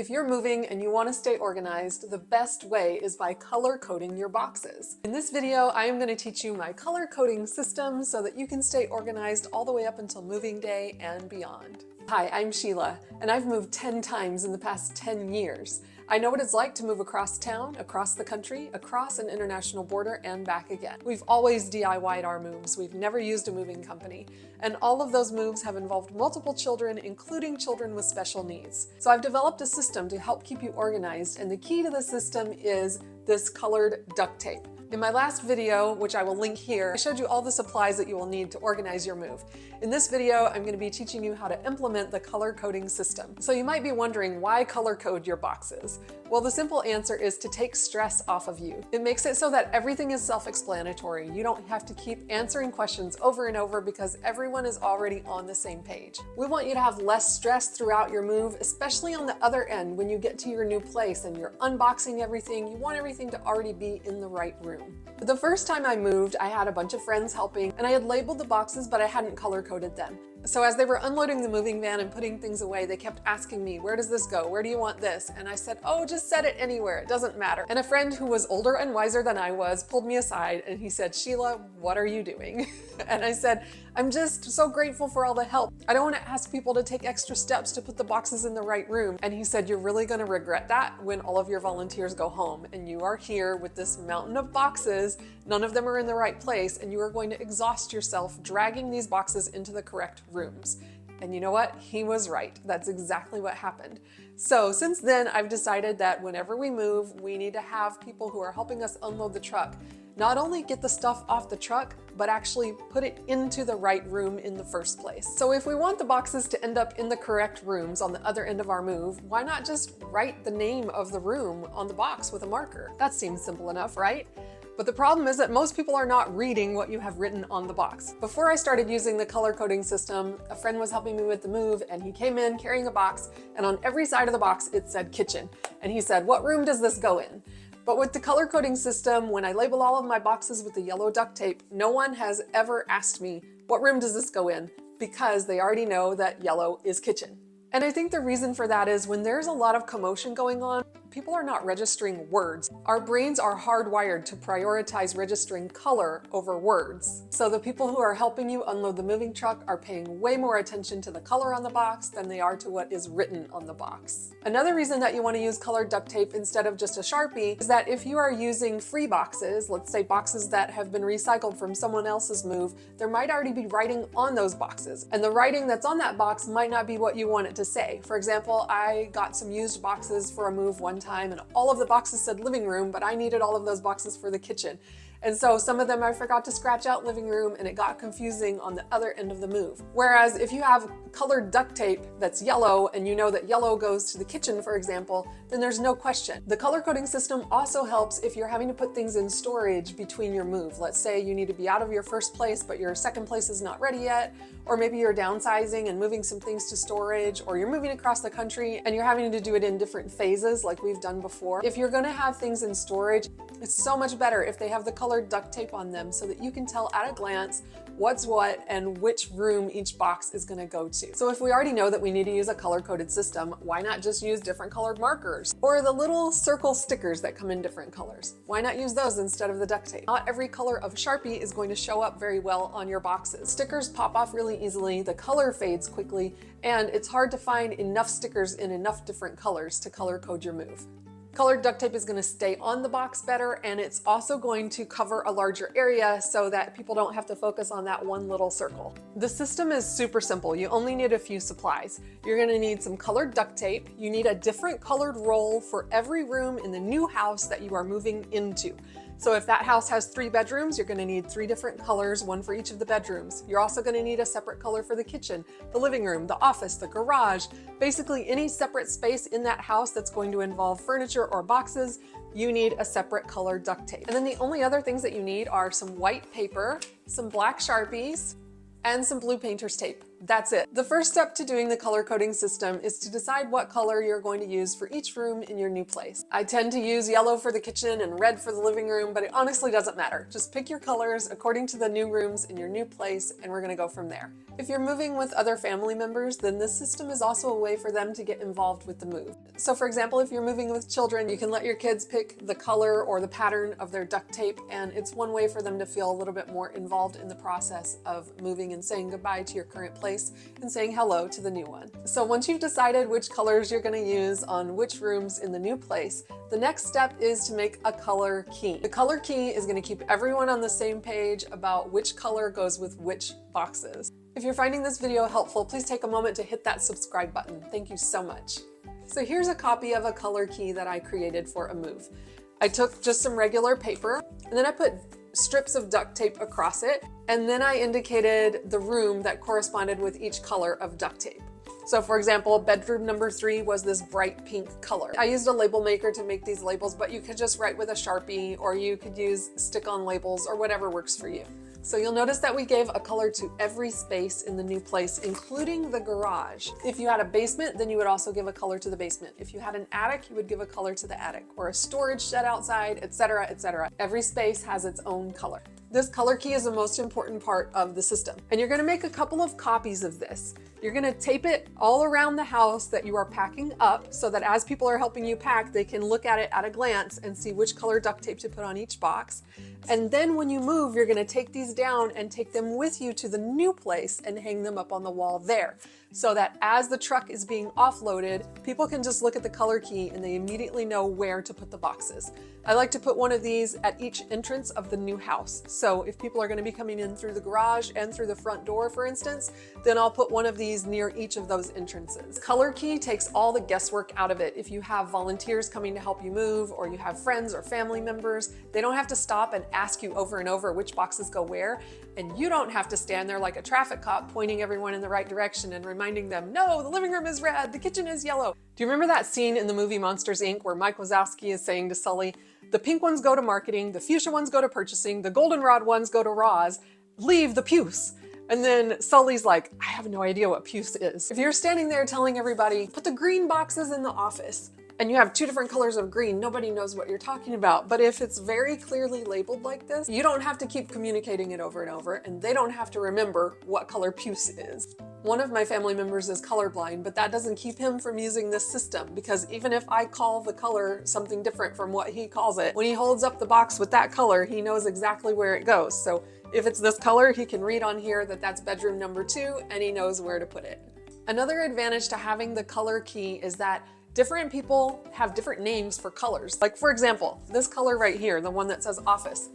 If you're moving and you want to stay organized, the best way is by color coding your boxes. In this video, I am going to teach you my color coding system so that you can stay organized all the way up until moving day and beyond. Hi, I'm Sheila, and I've moved 10 times in the past 10 years. I know what it's like to move across town, across the country, across an international border, and back again. We've always DIY'd our moves. We've never used a moving company. And all of those moves have involved multiple children, including children with special needs. So I've developed a system to help keep you organized, and the key to the system is this colored duct tape. In my last video, which I will link here, I showed you all the supplies that you will need to organize your move. In this video, I'm going to be teaching you how to implement the color coding system. So you might be wondering, why color code your boxes? Well, the simple answer is to take stress off of you. It makes it so that everything is self-explanatory. You don't have to keep answering questions over and over because everyone is already on the same page. We want you to have less stress throughout your move, especially on the other end when you get to your new place and you're unboxing everything. You want everything to already be in the right room. The first time I moved, I had a bunch of friends helping, and I had labeled the boxes, but I hadn't color-coded them. So as they were unloading the moving van and putting things away, they kept asking me, where does this go? Where do you want this? And I said, oh, just set it anywhere. It doesn't matter. And a friend who was older and wiser than I was pulled me aside and he said, Sheila, what are you doing? And I said, I'm just so grateful for all the help. I don't want to ask people to take extra steps to put the boxes in the right room. And he said, you're really going to regret that when all of your volunteers go home and you are here with this mountain of boxes. None of them are in the right place, and you are going to exhaust yourself dragging these boxes into the correct rooms. And you know what? He was right. That's exactly what happened. So since then, I've decided that whenever we move, we need to have people who are helping us unload the truck not only get the stuff off the truck, but actually put it into the right room in the first place. So if we want the boxes to end up in the correct rooms on the other end of our move, why not just write the name of the room on the box with a marker? That seems simple enough, right? But the problem is that most people are not reading what you have written on the box. Before I started using the color coding system, a friend was helping me with the move, and he came in carrying a box, and on every side of the box it said kitchen. And he said, what room does this go in? But with the color coding system, when I label all of my boxes with the yellow duct tape, no one has ever asked me, what room does this go in? Because they already know that yellow is kitchen. And I think the reason for that is when there's a lot of commotion going on, people are not registering words. Our brains are hardwired to prioritize registering color over words. So the people who are helping you unload the moving truck are paying way more attention to the color on the box than they are to what is written on the box. Another reason that you want to use colored duct tape instead of just a Sharpie is that if you are using free boxes, let's say boxes that have been recycled from someone else's move, there might already be writing on those boxes. And the writing that's on that box might not be what you want it to say. For example, I got some used boxes for a move one time, and all of the boxes said living room, but I needed all of those boxes for the kitchen. And so some of them I forgot to scratch out living room, and it got confusing on the other end of the move. Whereas if you have colored duct tape that's yellow and you know that yellow goes to the kitchen, for example, then there's no question. The color coding system also helps if you're having to put things in storage between your move. Let's say you need to be out of your first place, but your second place is not ready yet, or maybe you're downsizing and moving some things to storage, or you're moving across the country and you're having to do it in different phases like we've done before. If you're gonna have things in storage, it's so much better if they have the colored duct tape on them so that you can tell at a glance what's what and which room each box is gonna go to. So if we already know that we need to use a color-coded system, why not just use different colored markers? Or the little circle stickers that come in different colors. Why not use those instead of the duct tape? Not every color of Sharpie is going to show up very well on your boxes. Stickers pop off really easily, the color fades quickly, and it's hard to find enough stickers in enough different colors to color code your move. Colored duct tape is going to stay on the box better, and it's also going to cover a larger area so that people don't have to focus on that one little circle. The system is super simple. You only need a few supplies. You're going to need some colored duct tape. You need a different colored roll for every room in the new house that you are moving into. So if that house has 3 bedrooms, you're going to need 3 different colors, one for each of the bedrooms. You're also going to need a separate color for the kitchen, the living room, the office, the garage, basically any separate space in that house that's going to involve furniture or boxes. You need a separate colored duct tape. And then the only other things that you need are some white paper, some black Sharpies, and some blue painter's tape. That's it. The first step to doing the color coding system is to decide what color you're going to use for each room in your new place. I tend to use yellow for the kitchen and red for the living room, but it honestly doesn't matter. Just pick your colors according to the new rooms in your new place, and we're gonna go from there. If you're moving with other family members, then this system is also a way for them to get involved with the move. So for example, if you're moving with children, you can let your kids pick the color or the pattern of their duct tape, and it's one way for them to feel a little bit more involved in the process of moving and saying goodbye to your current place and saying hello to the new one. So once you've decided which colors you're going to use on which rooms in the new place, the next step is to make a color key. The color key is going to keep everyone on the same page about which color goes with which boxes. If you're finding this video helpful, please take a moment to hit that subscribe button. Thank you so much. So here's a copy of a color key that I created for a move. I took just some regular paper, and then I put strips of duct tape across it, and then I indicated the room that corresponded with each color of duct tape. So for example, bedroom number 3 was this bright pink color. I used a label maker to make these labels, but you could just write with a Sharpie, or you could use stick-on labels, or whatever works for you. So you'll notice that we gave a color to every space in the new place, including the garage. If you had a basement, then you would also give a color to the basement. If you had an attic, you would give a color to the attic, or a storage shed outside, etc., etc. Every space has its own color. This color key is the most important part of the system. And you're gonna make a couple of copies of this. You're gonna tape it all around the house that you are packing up, so that as people are helping you pack, they can look at it at a glance and see which color duct tape to put on each box. And then when you move, you're gonna take these down and take them with you to the new place and hang them up on the wall there, so that as the truck is being offloaded, people can just look at the color key and they immediately know where to put the boxes. I like to put one of these at each entrance of the new house. So if people are going to be coming in through the garage and through the front door, for instance, then I'll put one of these near each of those entrances. Color key takes all the guesswork out of it. If you have volunteers coming to help you move, or you have friends or family members, they don't have to stop and ask you over and over which boxes go where, and you don't have to stand there like a traffic cop pointing everyone in the right direction and reminding them, no, the living room is red, the kitchen is yellow. Do you remember that scene in the movie Monsters, Inc. where Mike Wazowski is saying to Sully, the pink ones go to marketing, the fuchsia ones go to purchasing, the goldenrod ones go to Roz, leave the puce. And then Sully's like, I have no idea what puce is. If you're standing there telling everybody, put the green boxes in the office, and you have 2 different colors of green, nobody knows what you're talking about. But if it's very clearly labeled like this, you don't have to keep communicating it over and over, and they don't have to remember what color puce is. One of my family members is colorblind, but that doesn't keep him from using this system, because even if I call the color something different from what he calls it, when he holds up the box with that color, he knows exactly where it goes. So if it's this color, he can read on here that that's bedroom number 2, and he knows where to put it. Another advantage to having the color key is that different people have different names for colors. Like for example, this color right here, the one that says office.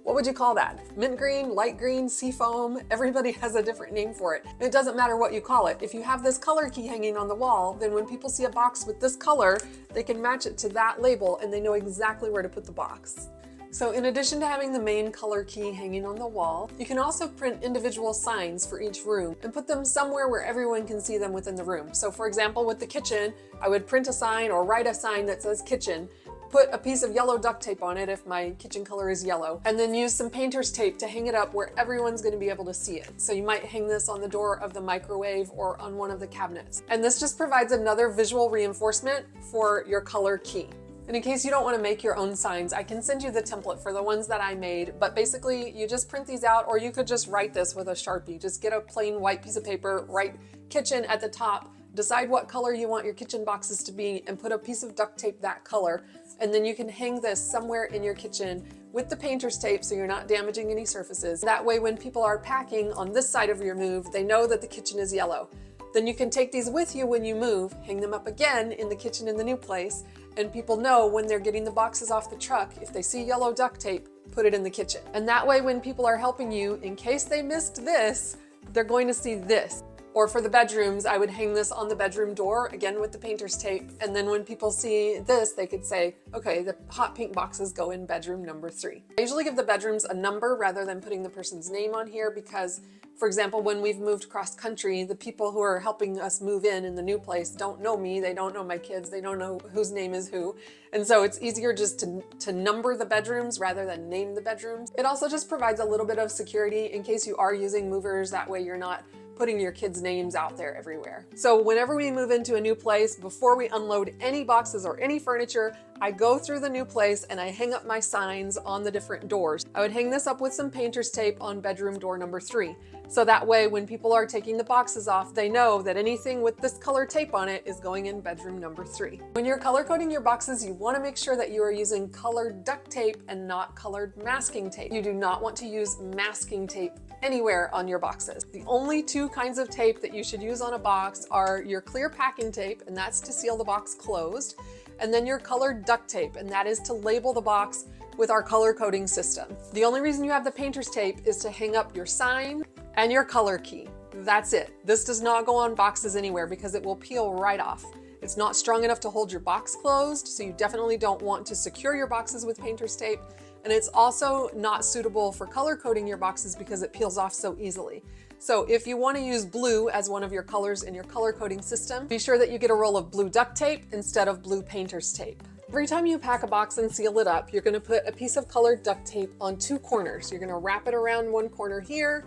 What would you call that? Mint green, light green, seafoam? Everybody has a different name for it. It doesn't matter what you call it. If you have this color key hanging on the wall, then when people see a box with this color, they can match it to that label and they know exactly where to put the box. So in addition to having the main color key hanging on the wall, you can also print individual signs for each room and put them somewhere where everyone can see them within the room. So for example, with the kitchen, I would print a sign or write a sign that says kitchen, put a piece of yellow duct tape on it if my kitchen color is yellow, and then use some painter's tape to hang it up where everyone's going to be able to see it. So you might hang this on the door of the microwave or on one of the cabinets. And this just provides another visual reinforcement for your color key. And in case you don't want to make your own signs, I can send you the template for the ones that I made, but basically you just print these out, or you could just write this with a Sharpie. Just get a plain white piece of paper, write kitchen at the top, decide what color you want your kitchen boxes to be, and put a piece of duct tape that color. And then you can hang this somewhere in your kitchen with the painter's tape so you're not damaging any surfaces. That way when people are packing on this side of your move, they know that the kitchen is yellow. Then you can take these with you when you move, hang them up again in the kitchen in the new place, and people know when they're getting the boxes off the truck, if they see yellow duct tape, put it in the kitchen. And that way when people are helping you, in case they missed this, they're going to see this. Or for the bedrooms, I would hang this on the bedroom door, again with the painter's tape, and then when people see this, they could say, okay, the hot pink boxes go in bedroom number 3. I usually give the bedrooms a number rather than putting the person's name on here because, for example, when we've moved cross country, the people who are helping us move in the new place don't know me, they don't know my kids, they don't know whose name is who. And so it's easier just to number the bedrooms rather than name the bedrooms. It also just provides a little bit of security in case you are using movers. That way you're not putting your kids' names out there everywhere. So whenever we move into a new place, before we unload any boxes or any furniture, I go through the new place and I hang up my signs on the different doors. I would hang this up with some painter's tape on bedroom door number 3. So that way when people are taking the boxes off, they know that anything with this color tape on it is going in bedroom number 3. When you're color coding your boxes, you want to make sure that you are using colored duct tape and not colored masking tape. You do not want to use masking tape anywhere on your boxes. The only 2 kinds of tape that you should use on a box are your clear packing tape, and that's to seal the box closed, and then your colored duct tape, and that is to label the box with our color coding system. The only reason you have the painter's tape is to hang up your sign and your color key. That's it. This does not go on boxes anywhere because it will peel right off. It's not strong enough to hold your box closed, so you definitely don't want to secure your boxes with painter's tape. And it's also not suitable for color coding your boxes because it peels off so easily. So if you want to use blue as one of your colors in your color coding system, be sure that you get a roll of blue duct tape instead of blue painter's tape. Every time you pack a box and seal it up, you're going to put a piece of colored duct tape on 2 corners. You're going to wrap it around one corner here,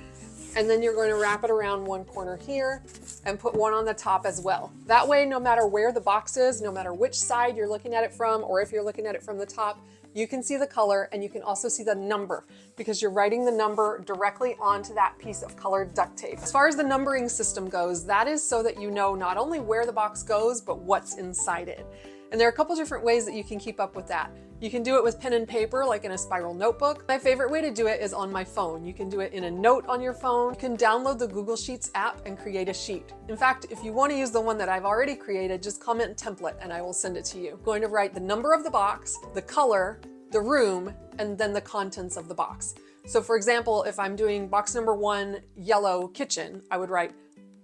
and then you're going to wrap it around one corner here and put one on the top as well. That way, no matter where the box is, no matter which side you're looking at it from, or if you're looking at it from the top, you can see the color and you can also see the number because you're writing the number directly onto that piece of colored duct tape. As far as the numbering system goes, that is so that you know not only where the box goes, but what's inside it. And there are a couple different ways that you can keep up with that. You can do it with pen and paper, like in a spiral notebook. My favorite way to do it is on my phone. You can do it in a note on your phone. You can download the Google Sheets app and create a sheet. In fact, if you want to use the one that I've already created, just comment template and I will send it to you. I'm going to write the number of the box, the color, the room, and then the contents of the box. So for example, if I'm doing box number 1, yellow kitchen, I would write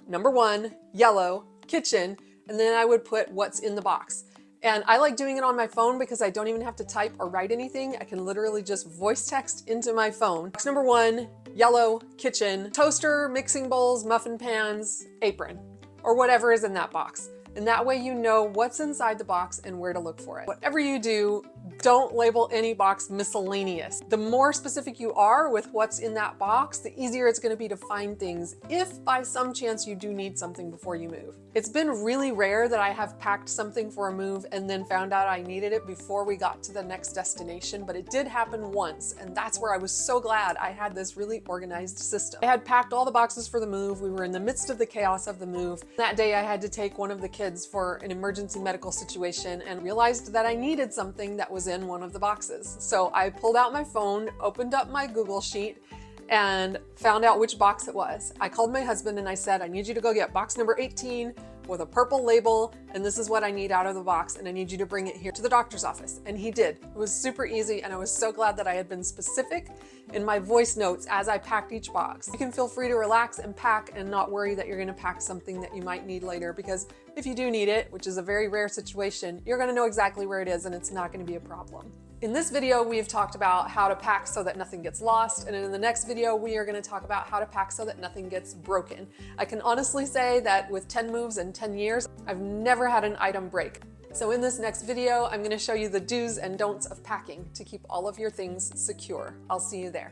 number 1, yellow kitchen, and then I would put what's in the box. And I like doing it on my phone because I don't even have to type or write anything. I can literally just voice text into my phone. Box number 1, yellow kitchen, toaster, mixing bowls, muffin pans, apron, or whatever is in that box. And that way you know what's inside the box and where to look for it. Whatever you do, don't label any box miscellaneous. The more specific you are with what's in that box, the easier it's going to be to find things if by some chance you do need something before you move. It's been really rare that I have packed something for a move and then found out I needed it before we got to the next destination, but it did happen once, and that's where I was so glad I had this really organized system. I had packed all the boxes for the move. We were in the midst of the chaos of the move. That day I had to take one of the kids for an emergency medical situation and realized that I needed something that was in one of the boxes. So I pulled out my phone, opened up my Google Sheet, and found out which box it was. I called my husband and I said, I need you to go get box number 18 with a purple label, and this is what I need out of the box, and I need you to bring it here to the doctor's office. And he did. It was super easy, and I was so glad that I had been specific in my voice notes as I packed each box. You can feel free to relax and pack and not worry that you're gonna pack something that you might need later, because if you do need it, which is a very rare situation, you're gonna know exactly where it is and it's not gonna be a problem. In this video, we've talked about how to pack so that nothing gets lost, and in the next video, we are going to talk about how to pack so that nothing gets broken. I can honestly say that with 10 moves in 10 years, I've never had an item break. So in this next video, I'm going to show you the do's and don'ts of packing to keep all of your things secure. I'll see you there.